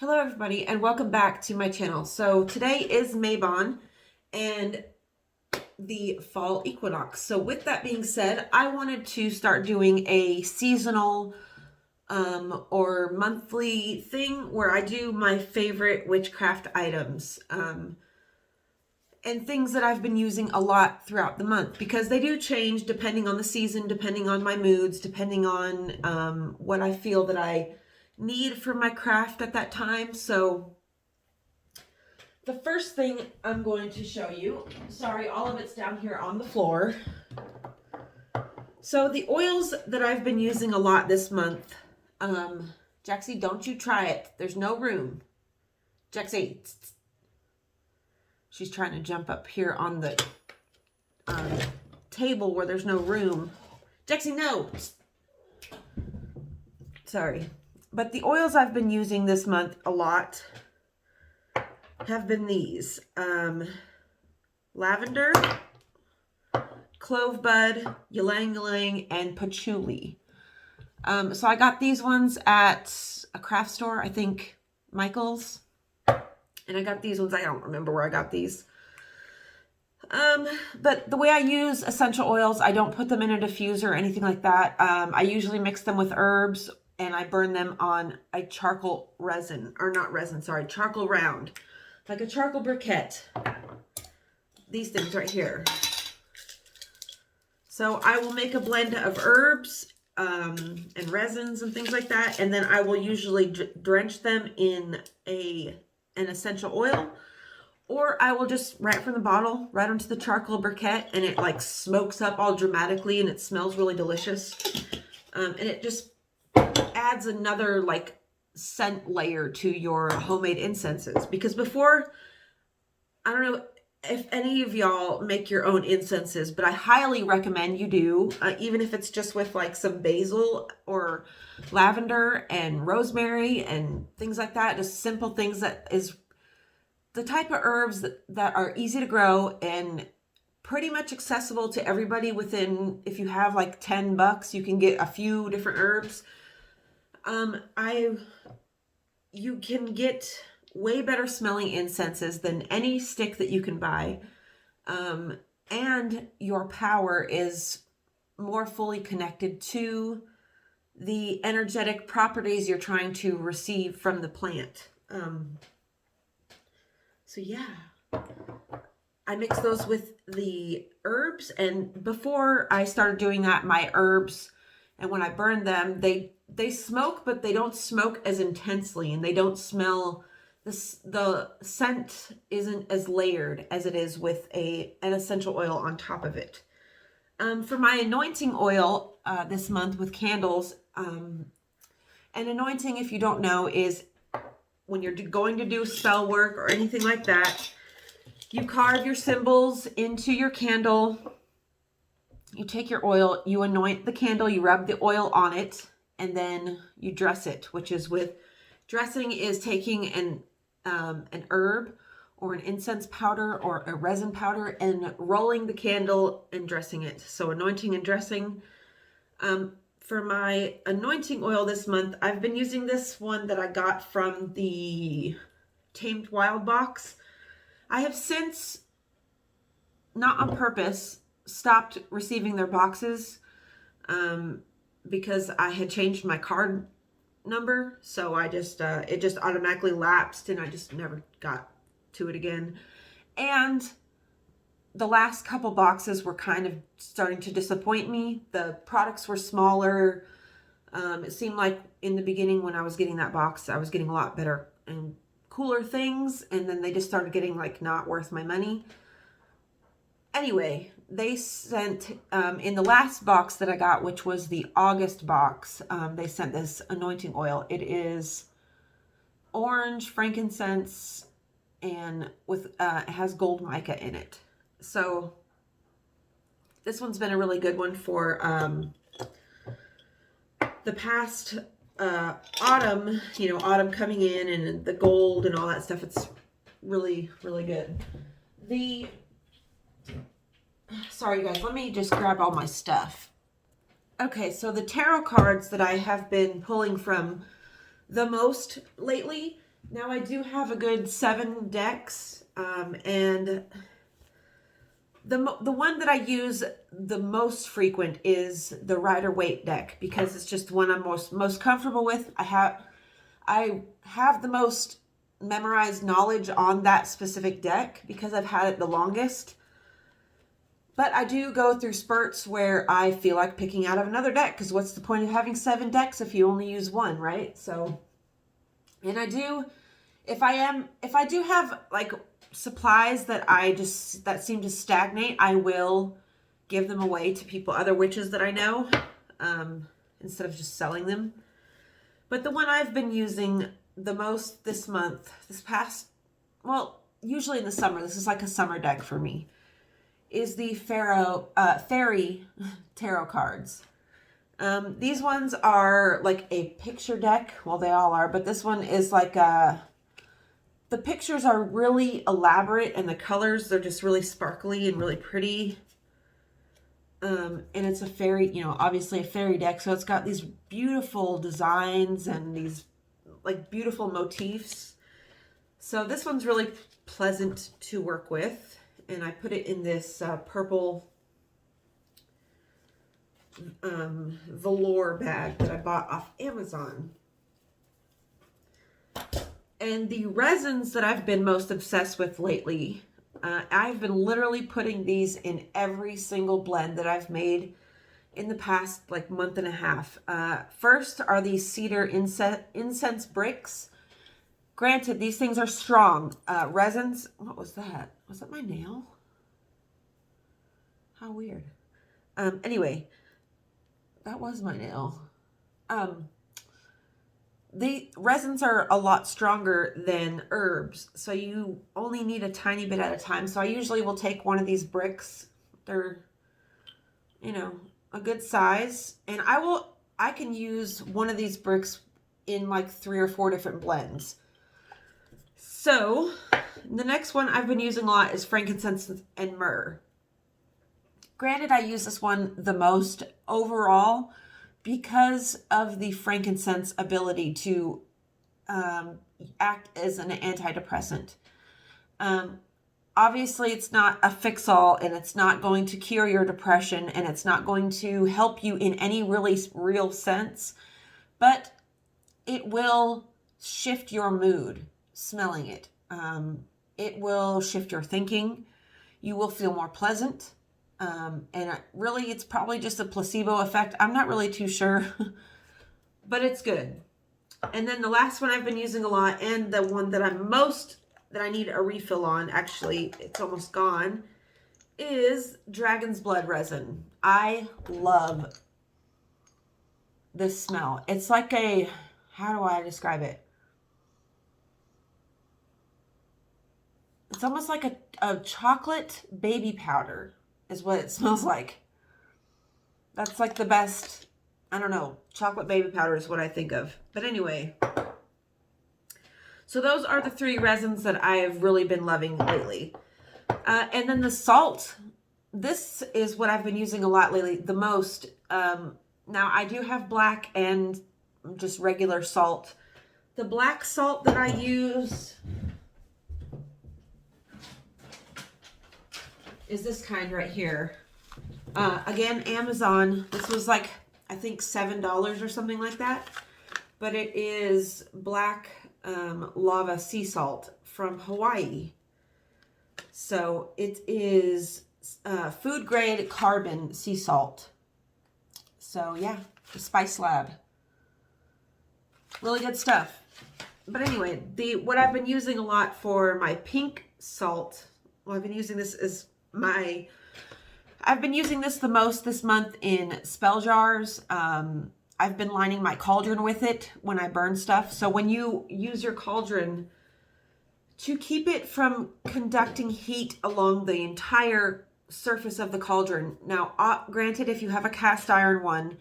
Hello everybody and welcome back to my channel. So today is Mabon and the fall equinox. So with that being said, I wanted to start doing a seasonal or monthly thing where I do my favorite witchcraft items and things that I've been using a lot throughout the month, because they do change depending on the season, depending on my moods, depending on what I feel that I need for my craft at that time. So the first thing I'm going to show you, sorry, all of it's down here on the floor. So the oils that I've been using a lot this month, Jaxie, don't you try it. There's no room. Jaxie, she's trying to jump up here on the table where there's no room. Jaxie, no. Sorry. But the oils I've been using this month a lot have been these. Lavender, clove bud, ylang ylang, and patchouli. So I got these ones at a craft store, I think Michael's. And I got these ones, I don't remember where I got these. But the way I use essential oils, I don't put them in a diffuser or anything like that. I usually mix them with herbs and I burn them on a charcoal resin, or not resin, sorry, charcoal round. Like a charcoal briquette. These things right here. So I will make a blend of herbs and resins and things like that, and then I will usually drench them in an essential oil, or I will just, right from the bottle, right onto the charcoal briquette, and it like smokes up all dramatically and it smells really delicious. And it just adds another like scent layer to your homemade incenses. Because before, I don't know if any of y'all make your own incenses, but I highly recommend you do, even if it's just with like some basil or lavender and rosemary and things like that. Just simple things that is the type of herbs that are easy to grow and pretty much accessible to everybody. Within, if you have like $10, you can get a few different herbs. You can get way better smelling incenses than any stick that you can buy. And your power is more fully connected to the energetic properties you're trying to receive from the plant. So yeah, I mix those with the herbs, and before I started doing that, my herbs, and when I burn them, they smoke, but they don't smoke as intensely, and they don't smell, the scent isn't as layered as it is with an essential oil on top of it. For my anointing oil this month with candles, an anointing, if you don't know, is when you're going to do spell work or anything like that, you carve your symbols into your candle. You take your oil, you anoint the candle, you rub the oil on it, and then you dress it, which is with, dressing is taking an herb or an incense powder or a resin powder and rolling the candle and dressing it. So anointing and dressing. For my anointing oil this month, I've been using this one that I got from the Tamed Wild box. I have since, not on purpose, stopped receiving their boxes because I had changed my card number, so I just it just automatically lapsed and I just never got to it again. And the last couple boxes were kind of starting to disappoint me. The products were smaller. It seemed like in the beginning when I was getting that box, I was getting a lot better and cooler things, and then they just started getting like not worth my money. Anyway, they sent, in the last box that I got, which was the August box, they sent this anointing oil. It is orange, frankincense, and with it has gold mica in it. So this one's been a really good one for the past autumn, autumn coming in and the gold and all that stuff. It's really, really good. Sorry guys, let me just grab all my stuff. Okay, so the tarot cards that I have been pulling from the most lately Now I do have a good 7 decks, and the one that I use the most frequent is the Rider-Waite deck because it's just the one I'm most comfortable with. I have the most memorized knowledge on that specific deck because I've had it the longest. But I do go through spurts where I feel like picking out of another deck because what's the point of having 7 decks if you only use one, right? So, and I do, if I do have like supplies that seem to stagnate, I will give them away to people, other witches that I know, instead of just selling them. But the one I've been using the most this month, well, usually in the summer, this is like a summer deck for me, is the Fairy Tarot cards. These ones are like a picture deck. Well, they all are, but this one is like the pictures are really elaborate and the colors, they're just really sparkly and really pretty. And it's a fairy, obviously a fairy deck. So it's got these beautiful designs and these like beautiful motifs. So this one's really pleasant to work with. And I put it in this purple velour bag that I bought off Amazon. And the resins that I've been most obsessed with lately, I've been literally putting these in every single blend that I've made in the past like month and a half. First are these cedar incense bricks. Granted, these things are strong. Resins, what was that? Was that my nail? How weird. Anyway, that was my nail. The resins are a lot stronger than herbs, so you only need a tiny bit at a time. So I usually will take one of these bricks. They're, a good size. And I can use one of these bricks in like 3 or 4 different blends. So the next one I've been using a lot is frankincense and myrrh. Granted, I use this one the most overall because of the frankincense ability to act as an antidepressant. Obviously, it's not a fix-all, and it's not going to cure your depression, and it's not going to help you in any really real sense, but it will shift your mood, smelling it. It will shift your thinking. You will feel more pleasant. And really, it's probably just a placebo effect. I'm not really too sure, but it's good. And then the last one I've been using a lot, and the one that I need a refill on, actually, it's almost gone, is Dragon's Blood resin. I love this smell. It's like how do I describe it? It's almost like a chocolate baby powder is what it smells like. That's like the best, I don't know, chocolate baby powder is what I think of. But anyway, so those are the 3 resins that I have really been loving lately. And then the salt, this is what I've been using a lot lately, the most. Now I do have black and just regular salt. The black salt that I use is this kind right here. Again, Amazon. This was like, I think $7 or something like that. But it is black lava sea salt from Hawaii. So it is food grade carbon sea salt. So yeah, the Spice Lab. Really good stuff. But anyway, what I've been using a lot for my pink salt, well, I've been using this as I've been using this the most this month in spell jars. I've been lining my cauldron with it when I burn stuff. So when you use your cauldron, to keep it from conducting heat along the entire surface of the cauldron. Now, granted, if you have a cast iron one,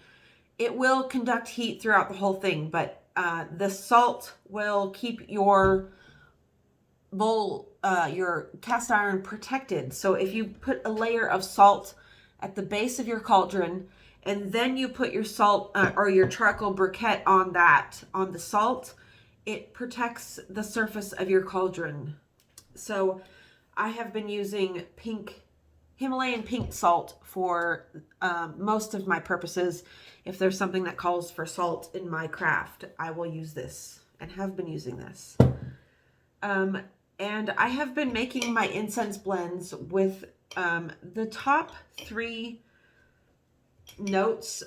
it will conduct heat throughout the whole thing, but the salt will keep your bowl, your cast iron protected. So if you put a layer of salt at the base of your cauldron, and then you put your salt or your charcoal briquette on the salt, it protects the surface of your cauldron. So I have been using Himalayan pink salt for most of my purposes. If there's something that calls for salt in my craft, I will use this and have been using this. And I have been making my incense blends with the top 3 notes,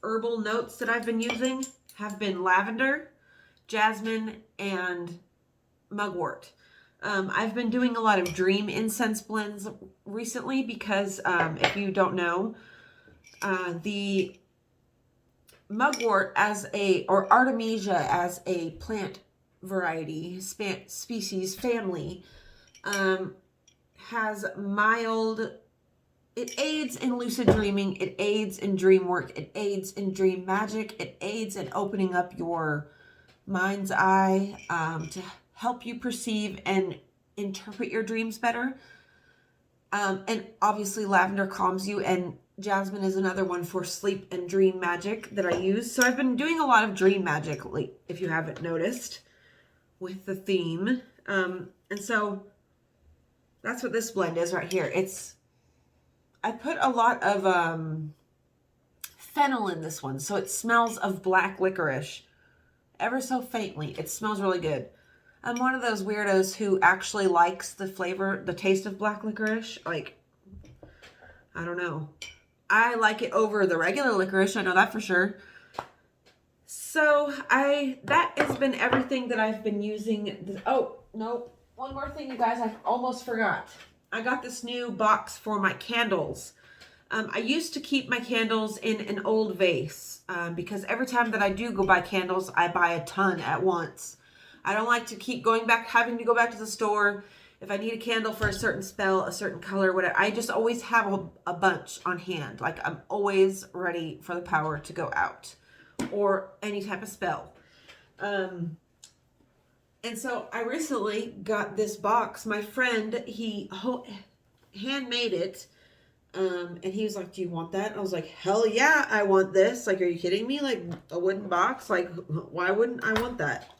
herbal notes that I've been using have been lavender, jasmine, and mugwort. I've been doing a lot of dream incense blends recently because if you don't know, the mugwort or artemisia as a plant variety, species, family, has it aids in lucid dreaming, it aids in dream work, it aids in dream magic, it aids in opening up your mind's eye to help you perceive and interpret your dreams better. And obviously lavender calms you, and jasmine is another one for sleep and dream magic that I use. So I've been doing a lot of dream magic, if you haven't noticed, with the theme. And so that's what this blend is right here. I put a lot of fennel in this one, so it smells of black licorice ever so faintly. It smells really good. I'm one of those weirdos who actually likes the taste of black licorice. Like, I don't know. I like it over the regular licorice. I know that for sure. So that has been everything that I've been using. Oh, no. One more thing, you guys. I almost forgot. I got this new box for my candles. I used to keep my candles in an old vase because every time that I do go buy candles, I buy a ton at once. I don't like to keep having to go back to the store. If I need a candle for a certain spell, a certain color, whatever, I just always have a bunch on hand. Like, I'm always ready for the power to go out or any type of spell. And so I recently got this box. My friend, he handmade it. And he was like, do you want that? I was like, hell yeah, I want this. Like, are you kidding me? Like, a wooden box? Like, why wouldn't I want that?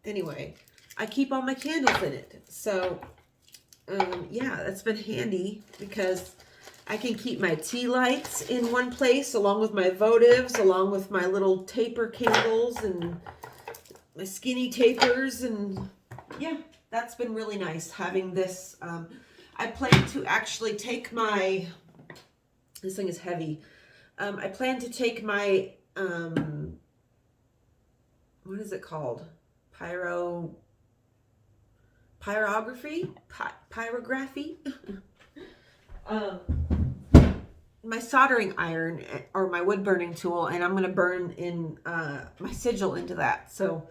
Anyway, I keep all my candles in it. So, yeah, that's been handy because I can keep my tea lights in one place along with my votives, along with my little taper candles and my skinny tapers. And yeah, that's been really nice having this. I plan to actually take this thing is heavy. I plan to take my, what is it called? Pyrography? My soldering iron or my wood burning tool, and I'm going to burn in my sigil into that. So,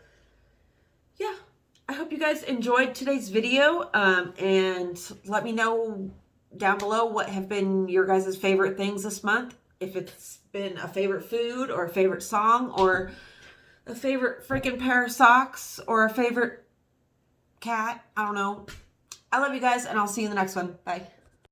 yeah. I hope you guys enjoyed today's video, and let me know down below what have been your guys' favorite things this month. If it's been a favorite food or a favorite song or a favorite freaking pair of socks or a favorite cat. I don't know. I love you guys, and I'll see you in the next one. Bye.